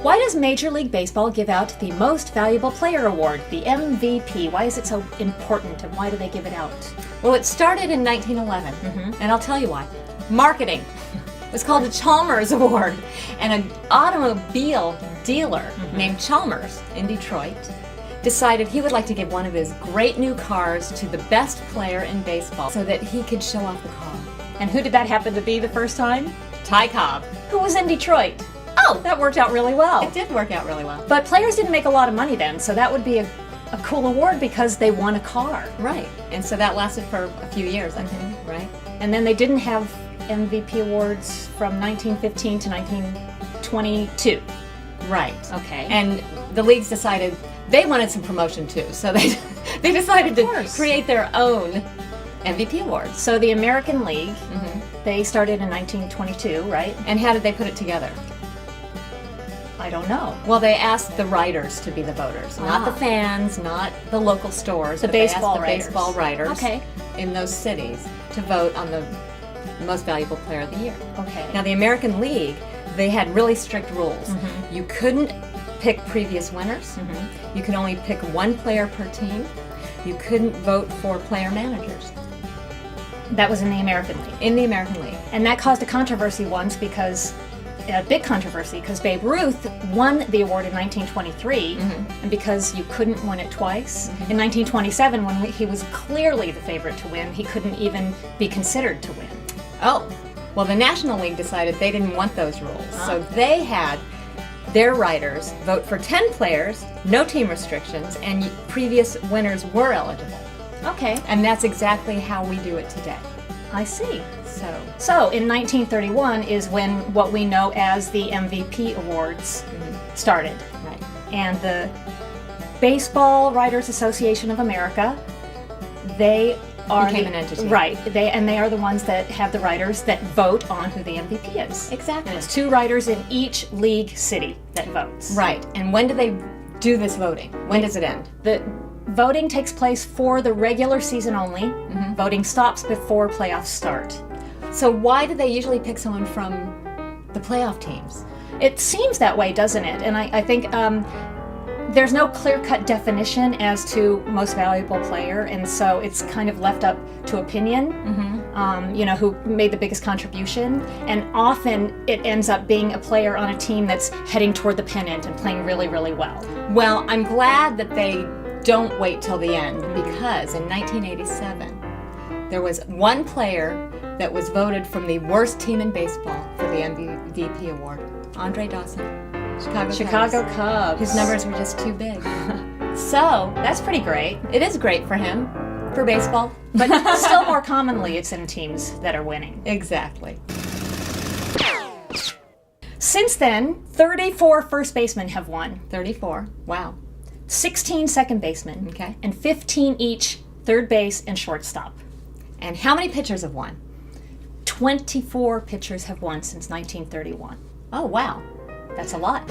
Why does Major League Baseball give out the Most Valuable Player Award, the MVP? Why is it so important, and why do they give it out? Well, it started in 1911, and I'll tell you why. Marketing. It was called the Chalmers Award, and an automobile dealer named Chalmers in Detroit decided he would like to give one of his great new cars to the best player in baseball so that he could show off the car. And who did that happen to be the first time? Ty Cobb. Who was in Detroit. Oh, that worked out really well. It did work out really well. But players didn't make a lot of money then, so that would be a cool award because they won a car. Right. And so that lasted for a few years, I think, right? And then they didn't have MVP awards from 1915 to 1922. Right. Okay. And the leagues decided they wanted some promotion too, so they decided to create their own MVP awards. So the American League, they started in 1922, right? And how did they put it together? I don't know. Well, they asked the writers to be the voters, not the fans, not the local stores, but baseball they asked the baseball writers Okay. in those cities to vote on the most valuable player of the year. Okay. Now, the American League, they had really strict rules. You couldn't pick previous winners. You could only pick one player per team. You couldn't vote for player managers. That was in the American League. In the American League. And that caused a controversy once because, a big controversy, because Babe Ruth won the award in 1923, and because you couldn't win it twice, in 1927, when he was clearly the favorite to win, he couldn't even be considered to win. Oh, well, the National League decided they didn't want those rules, so they had their writers vote for 10 players, no team restrictions, and previous winners were eligible. Okay. And that's exactly how we do it today. I see. So in 1931 is when what we know as the MVP awards started. Right. And the Baseball Writers Association of America, they are became an entity. Right. They are the ones that have the writers that vote on who the MVP is. Exactly. And it's 2 writers in each league city that votes. Right. And when do they do this voting? When does it end? The voting takes place for the regular season only. Voting stops before playoffs start. So why do they usually pick someone from the playoff teams? It seems that way, doesn't it? And I think there's no clear-cut definition as to most valuable player, and so it's kind of left up to opinion, who made the biggest contribution. And often it ends up being a player on a team that's heading toward the pennant and playing really, really well. Well, I'm glad that they don't wait till the end, because in 1987, there was one player that was voted from the worst team in baseball for the MVP award, Andre Dawson, Chicago Cubs. His numbers were just too big. So That's pretty great. it is great for him, for baseball. But still more commonly, it's in teams that are winning. Exactly. Since then, 34 first basemen have won, 34. Wow. 16 second basemen, Okay. and 15 each third base and shortstop. And how many pitchers have won? 24 pitchers have won since 1931. Oh, wow. That's a lot.